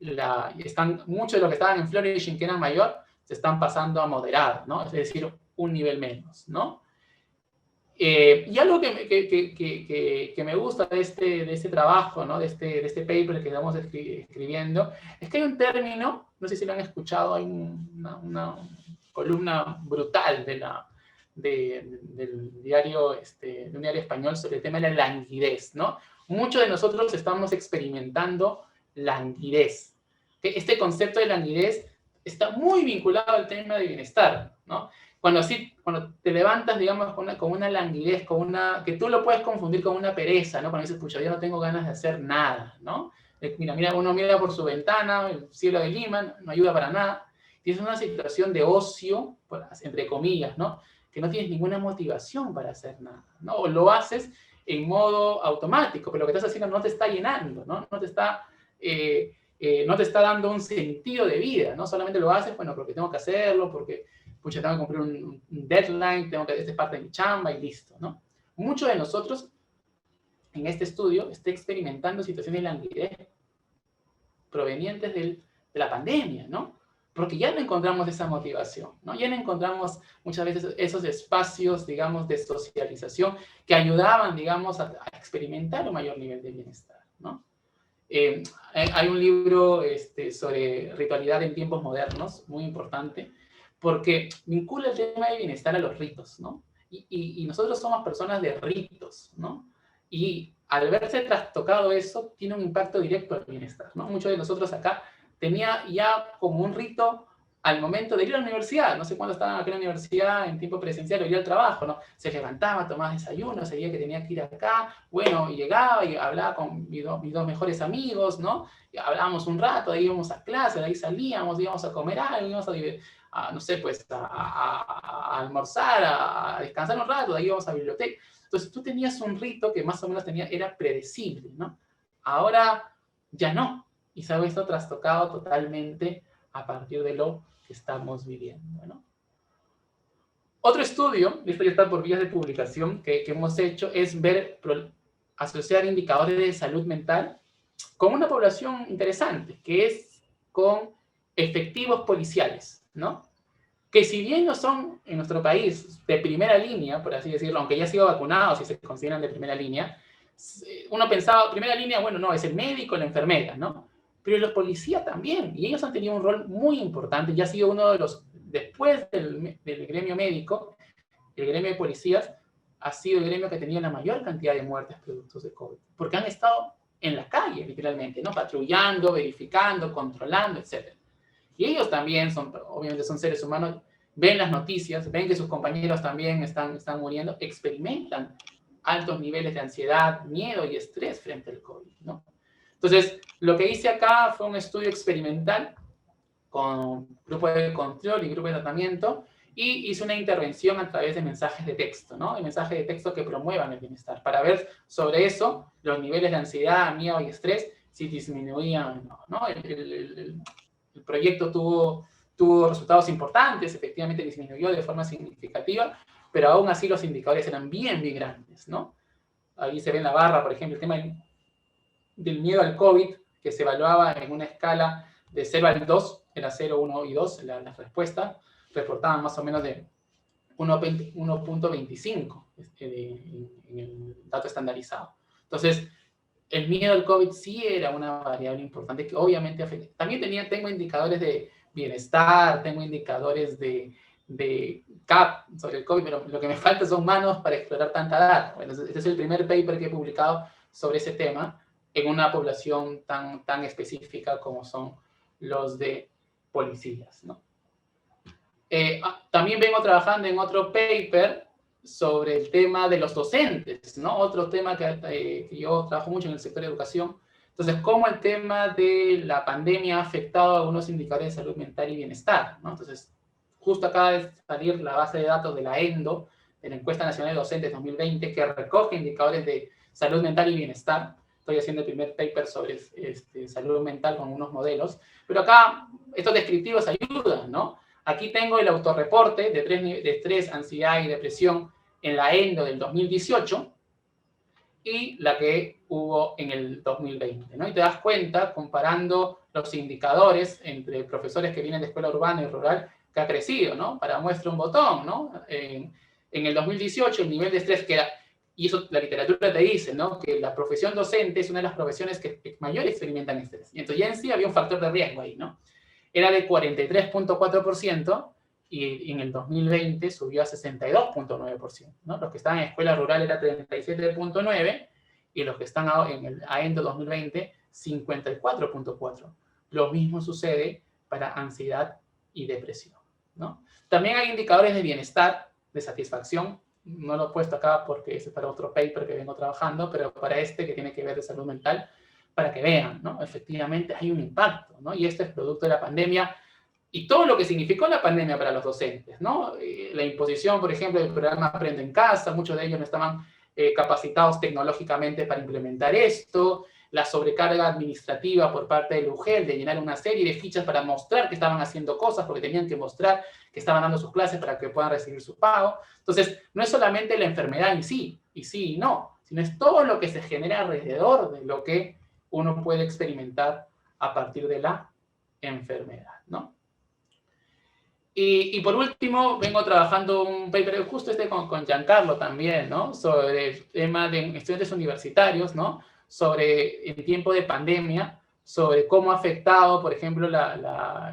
muchos de los que estaban en flourishing, que eran mayor, se están pasando a moderado, ¿no? Es decir, un nivel menos, ¿no? Y algo que me gusta de este trabajo, ¿no? de este paper que estamos escribiendo, es que hay un término, no sé si lo han escuchado, hay una columna brutal del diario, de un diario español sobre el tema de la languidez, ¿no? Muchos de nosotros estamos experimentando languidez. Este concepto de languidez está muy vinculado al tema de bienestar, ¿no? Cuando te levantas, digamos, con una languidez, que tú lo puedes confundir con una pereza, ¿no? Cuando dices, pucha, yo no tengo ganas de hacer nada, ¿no? Uno mira por su ventana, el cielo de Lima, no ayuda para nada. Tienes una situación de ocio, entre comillas, ¿no? Que no tienes ninguna motivación para hacer nada, ¿no? O lo haces en modo automático, pero lo que estás haciendo no te está llenando, ¿no? No te está dando un sentido de vida, ¿no? Solamente lo haces, bueno, porque tengo que hacerlo, porque pucha, tengo que cumplir un deadline, esta es parte de mi chamba y listo, ¿no? Muchos de nosotros en este estudio están experimentando situaciones de languidez provenientes de la pandemia, ¿no? Porque ya no encontramos esa motivación, ¿no? Ya no encontramos muchas veces esos espacios, digamos, de socialización que ayudaban, digamos, a experimentar un mayor nivel de bienestar, ¿no? Hay un libro sobre ritualidad en tiempos modernos, muy importante, porque vincula el tema de bienestar a los ritos, ¿no? Y nosotros somos personas de ritos, ¿no? Y al verse trastocado eso, tiene un impacto directo al bienestar, ¿no? Muchos de nosotros acá tenía ya como un rito al momento de ir a la universidad, no sé cuándo estaban aquí en la universidad en tiempo presencial o ir al trabajo, ¿no? Se levantaba, tomaba desayuno, sabía que tenía que ir acá, bueno, y llegaba y hablaba con mis dos mejores amigos, ¿no? Y hablábamos un rato, de ahí íbamos a clase, de ahí salíamos, íbamos a comer algo, íbamos no sé, pues a almorzar, a descansar un rato, de ahí íbamos a la biblioteca. Entonces tú tenías un rito que más o menos era predecible, ¿no? Ahora ya no, y se ha visto trastocado totalmente a partir de lo que estamos viviendo, ¿no? Otro estudio, esto ya está por vías de publicación, que hemos hecho, es asociar indicadores de salud mental con una población interesante, que es con efectivos policiales, ¿no? Que si bien no son en nuestro país de primera línea, por así decirlo, aunque ya han sido vacunados y se consideran de primera línea, uno pensaba, primera línea, bueno, no, es el médico, la enfermera, ¿no? Pero los policías también, y ellos han tenido un rol muy importante, ya ha sido uno de los, después del gremio médico, el gremio de policías ha sido el gremio que ha tenido la mayor cantidad de muertes productos de COVID, porque han estado en la calle, literalmente, ¿no? Patrullando, verificando, controlando, etc. Y ellos también obviamente son seres humanos, ven las noticias, ven que sus compañeros también están muriendo, experimentan altos niveles de ansiedad, miedo y estrés frente al COVID, ¿no? Entonces, lo que hice acá fue un estudio experimental con grupo de control y grupo de tratamiento, y hice una intervención a través de mensajes de texto, ¿no? De mensajes de texto que promuevan el bienestar, para ver sobre eso, los niveles de ansiedad, miedo y estrés, si disminuían o no, ¿no? El proyecto tuvo resultados importantes, efectivamente disminuyó de forma significativa, pero aún así los indicadores eran bien grandes, ¿no? Ahí se ve en la barra, por ejemplo, el tema del miedo al COVID, que se evaluaba en una escala de 0 al 2, era 0, 1 y 2, las respuestas reportaban más o menos de 1.25 en el dato estandarizado. Entonces, el miedo al COVID sí era una variable importante que obviamente afecta. También tengo indicadores de bienestar, tengo indicadores de CAP sobre el COVID, pero lo que me falta son manos para explorar tanta data. Bueno, este es el primer paper que he publicado sobre ese tema en una población tan específica como son los de policías, ¿no? También vengo trabajando en otro paper sobre el tema de los docentes, ¿no? Otro tema que yo trabajo mucho en el sector de educación. Entonces, cómo el tema de la pandemia ha afectado a algunos indicadores de salud mental y bienestar, ¿no? Entonces, justo acaba de salir la base de datos de la ENDO, de la Encuesta Nacional de Docentes 2020, que recoge indicadores de salud mental y bienestar. Estoy haciendo el primer paper sobre salud mental con unos modelos. Pero acá, estos descriptivos ayudan, ¿no? Aquí tengo el autorreporte de estrés, ansiedad y depresión en la ENDO del 2018. y la que hubo en el 2020, ¿no? Y te das cuenta, comparando los indicadores entre profesores que vienen de escuela urbana y rural, que ha crecido, ¿no? Para muestra un botón, ¿no? En el 2018 el nivel de estrés que era, y eso la literatura te dice, ¿no? Que la profesión docente es una de las profesiones que mayor experimentan estrés. Y entonces ya en sí había un factor de riesgo ahí, ¿no? Era de 43.4%, y en el 2020 subió a 62.9%, ¿no? Los que estaban en escuela rural era 37.9%, y los que están en el AENDO 2020, 54.4%. Lo mismo sucede para ansiedad y depresión, ¿no? También hay indicadores de bienestar, de satisfacción. No lo he puesto acá porque es para otro paper que vengo trabajando, pero para este que tiene que ver de salud mental, para que vean, ¿no? Efectivamente hay un impacto, ¿no? Y este es producto de la pandemia y todo lo que significó la pandemia para los docentes, ¿no? La imposición, por ejemplo, del programa Aprende en Casa, muchos de ellos no estaban capacitados tecnológicamente para implementar esto, la sobrecarga administrativa por parte del UGEL de llenar una serie de fichas para mostrar que estaban haciendo cosas, porque tenían que mostrar que estaban dando sus clases para que puedan recibir su pago. Entonces, no es solamente la enfermedad en sí y no, sino es todo lo que se genera alrededor de lo que uno puede experimentar a partir de la enfermedad, ¿no? Y por último, vengo trabajando un paper, justo con Giancarlo también, ¿no? Sobre el tema de estudiantes universitarios, ¿no? Sobre el tiempo de pandemia, sobre cómo ha afectado, por ejemplo,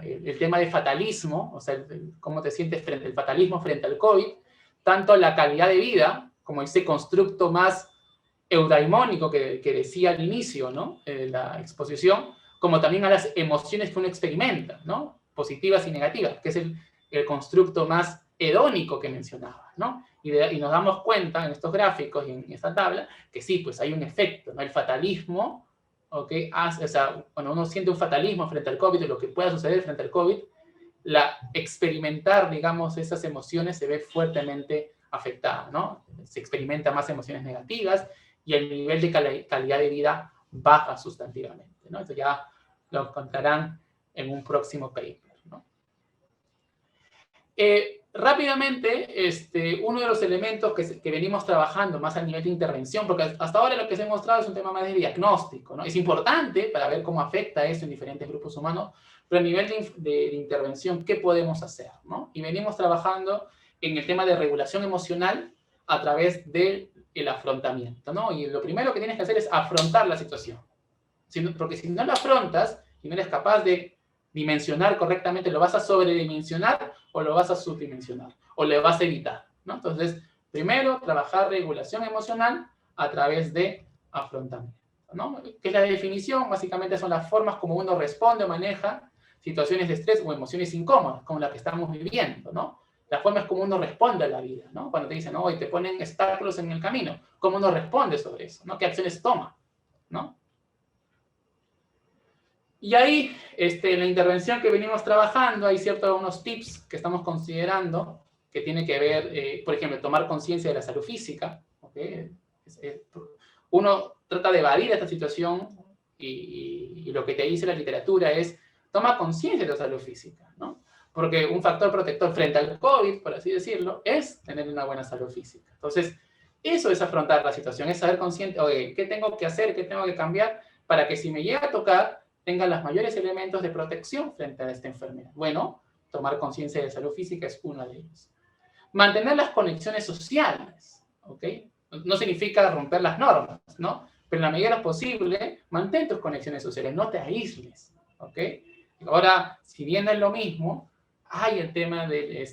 el tema de fatalismo, o sea, cómo te sientes frente al fatalismo frente al COVID, tanto la calidad de vida, como ese constructo más eudaimónico que decía al inicio, ¿no? La exposición, como también a las emociones que uno experimenta, ¿no? Positivas y negativas, que es el constructo más hedónico que mencionaba, ¿no? Y nos damos cuenta en estos gráficos y en esta tabla que sí, pues hay un efecto, ¿no? El fatalismo, ¿okay? O sea, cuando uno siente un fatalismo frente al COVID y lo que pueda suceder frente al COVID, experimentar, digamos, esas emociones se ve fuertemente afectada, ¿no? Se experimenta más emociones negativas y el nivel de calidad de vida baja sustantivamente, ¿no? Esto ya lo encontrarán en un próximo paper, ¿no? Rápidamente, uno de los elementos que venimos trabajando más a nivel de intervención, porque hasta ahora lo que se ha mostrado es un tema más de diagnóstico, ¿no? Es importante para ver cómo afecta eso en diferentes grupos humanos, pero a nivel de intervención, ¿qué podemos hacer, ¿no? Y venimos trabajando en el tema de regulación emocional a través del afrontamiento, ¿no? Y lo primero que tienes que hacer es afrontar la situación. Porque si no la afrontas y no eres capaz de dimensionar correctamente, lo vas a sobredimensionar o lo vas a subdimensionar o le vas a evitar, ¿no? Entonces, primero, trabajar regulación emocional a través de afrontamiento, ¿no? ¿Qué es la definición? Básicamente son las formas como uno responde o maneja situaciones de estrés o emociones incómodas, como la que estamos viviendo, ¿no? La forma es como uno responde a la vida, ¿no? Cuando te dicen, no, y te ponen obstáculos en el camino, ¿cómo uno responde sobre eso, ¿no? ¿Qué acciones toma, ¿no? Y ahí, en la intervención que venimos trabajando, hay ciertos unos tips que estamos considerando que tiene que ver, por ejemplo, tomar conciencia de la salud física, ¿okay? Uno trata de evadir esta situación y lo que te dice la literatura es, toma conciencia de la salud física, ¿no? Porque un factor protector frente al COVID, por así decirlo, es tener una buena salud física. Entonces, eso es afrontar la situación, es saber consciente, oye, ¿qué tengo que hacer, qué tengo que cambiar para que si me llega a tocar, tengan los mayores elementos de protección frente a esta enfermedad? Bueno, tomar conciencia de salud física es uno de ellos. Mantener las conexiones sociales, ¿ok? No significa romper las normas, ¿no? Pero en la medida de lo posible, mantén tus conexiones sociales, no te aísles, ¿ok? Ahora, si bien es lo mismo, hay el tema del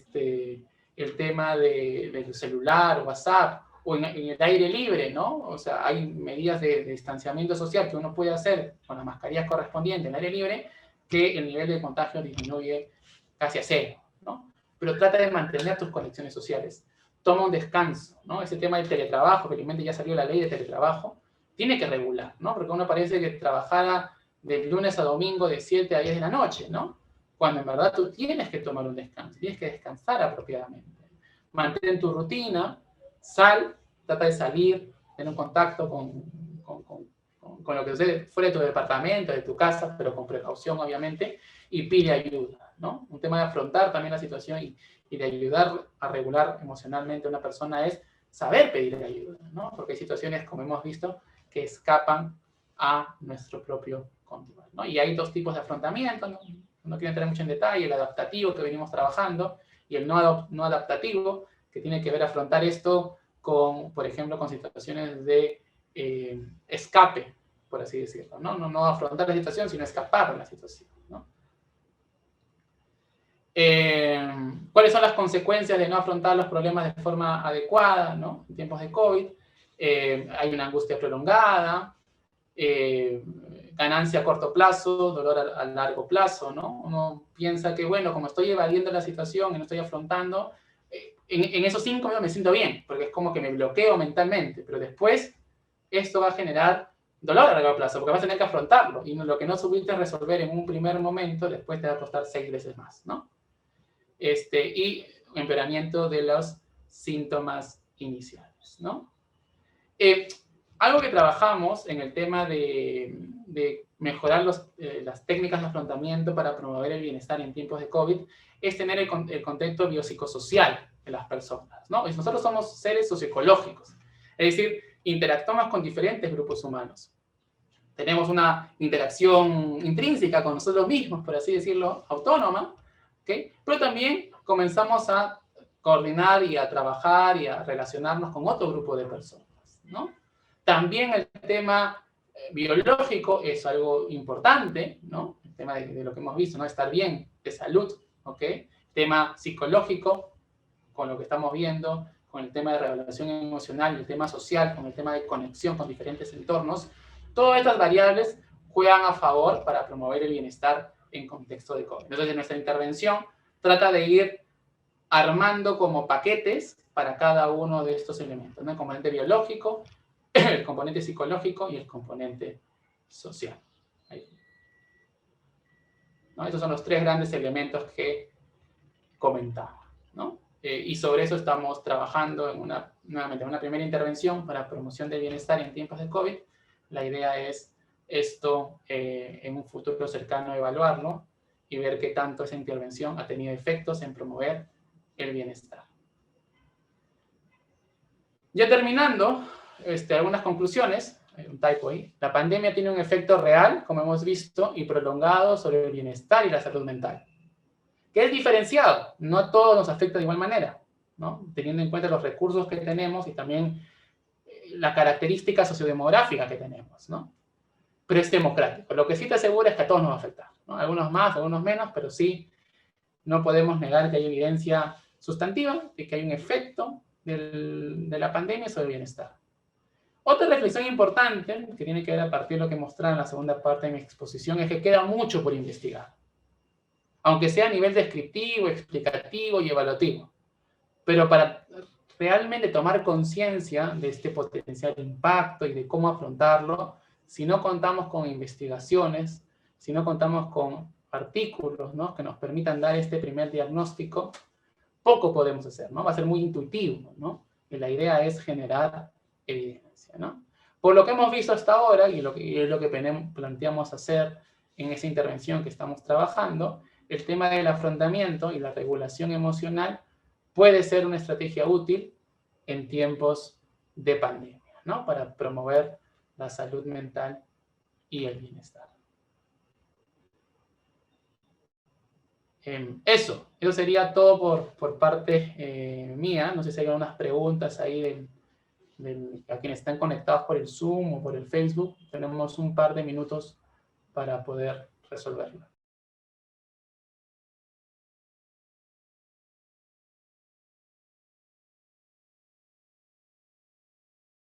celular, WhatsApp, o en el aire libre, ¿no? O sea, hay medidas de distanciamiento social que uno puede hacer con las mascarillas correspondientes en el aire libre, que el nivel de contagio disminuye casi a cero, ¿no? Pero trata de mantener tus conexiones sociales. Toma un descanso, ¿no? Ese tema del teletrabajo, felizmente ya salió la ley de teletrabajo, tiene que regular, ¿no? Porque uno parece que trabajara de lunes a domingo de 7 a 10 de la noche, ¿no? Cuando en verdad tú tienes que tomar un descanso, tienes que descansar apropiadamente. Mantén tu rutina, trata de salir, tener un contacto con lo que sucede fuera de tu departamento, de tu casa, pero con precaución, obviamente, y pide ayuda, ¿no? Un tema de afrontar también la situación y de ayudar a regular emocionalmente a una persona es saber pedir ayuda, ¿no? Porque hay situaciones, como hemos visto, que escapan a nuestro propio control, ¿no? Y hay dos tipos de afrontamiento, no quiero entrar mucho en detalle, el adaptativo que venimos trabajando y el no adaptativo, que tiene que ver afrontar esto con, por ejemplo, con situaciones de escape, por así decirlo, ¿no? No afrontar la situación, sino escapar de la situación, ¿no? ¿Cuáles son las consecuencias de no afrontar los problemas de forma adecuada, ¿no? En tiempos de COVID, hay una angustia prolongada, ganancia a corto plazo, dolor a largo plazo, ¿no? Uno piensa que, bueno, como estoy evadiendo la situación y no estoy afrontando, en esos 5 minutos me siento bien, porque es como que me bloqueo mentalmente, pero después esto va a generar dolor a largo plazo, porque vas a tener que afrontarlo, y lo que no supiste resolver en un primer momento, después te va a costar 6 veces más, ¿no? Y empeoramiento de los síntomas iniciales, ¿no? Algo que trabajamos en el tema de mejorar las técnicas de afrontamiento para promover el bienestar en tiempos de COVID es tener el contexto biopsicosocial de las personas, ¿no? Y nosotros somos seres socioecológicos, es decir, interactuamos con diferentes grupos humanos. Tenemos una interacción intrínseca con nosotros mismos, por así decirlo, autónoma, ¿okay? Pero también comenzamos a coordinar y a trabajar y a relacionarnos con otro grupo de personas, ¿no? También el tema biológico es algo importante, ¿no? El tema de lo que hemos visto, ¿no? Estar bien, de salud, ¿ok? Tema psicológico, con lo que estamos viendo, con el tema de regulación emocional, el tema social, con el tema de conexión con diferentes entornos. Todas estas variables juegan a favor para promover el bienestar en contexto de COVID. Entonces, nuestra intervención trata de ir armando como paquetes para cada uno de estos elementos, ¿no? El componente biológico, el componente psicológico y el componente social. Ahí. ¿No? Estos son los 3 grandes elementos que comentaba, ¿no? Y sobre eso estamos trabajando en nuevamente, una primera intervención para promoción del bienestar en tiempos de COVID. La idea es esto en un futuro cercano evaluarlo y ver qué tanto esa intervención ha tenido efectos en promover el bienestar. Ya terminando, algunas conclusiones, hay un typo ahí. La pandemia tiene un efecto real, como hemos visto, y prolongado sobre el bienestar y la salud mental, que es diferenciado, no a todos nos afecta de igual manera, ¿no? Teniendo en cuenta los recursos que tenemos y también la característica sociodemográfica que tenemos, ¿no? Pero es democrático. Lo que sí te asegura es que a todos nos va a afectar, ¿no? Algunos más, algunos menos, pero sí no podemos negar que hay evidencia sustantiva de que hay un efecto de la pandemia sobre el bienestar. Otra reflexión importante, que tiene que ver a partir de lo que mostraba en la segunda parte de mi exposición, es que queda mucho por investigar. Aunque sea a nivel descriptivo, explicativo y evaluativo. Pero para realmente tomar conciencia de este potencial impacto y de cómo afrontarlo, si no contamos con investigaciones, si no contamos con artículos, ¿no?, que nos permitan dar este primer diagnóstico, poco podemos hacer, ¿no? Va a ser muy intuitivo, ¿no? Y la idea es generar evidencia, ¿no? Por lo que hemos visto hasta ahora, y es lo que planteamos hacer en esa intervención que estamos trabajando, el tema del afrontamiento y la regulación emocional puede ser una estrategia útil en tiempos de pandemia, ¿no? Para promover la salud mental y el bienestar. Eso sería todo por parte mía. No sé si hay algunas preguntas ahí a quienes están conectados por el Zoom o por el Facebook. Tenemos un par de minutos para poder resolverlo.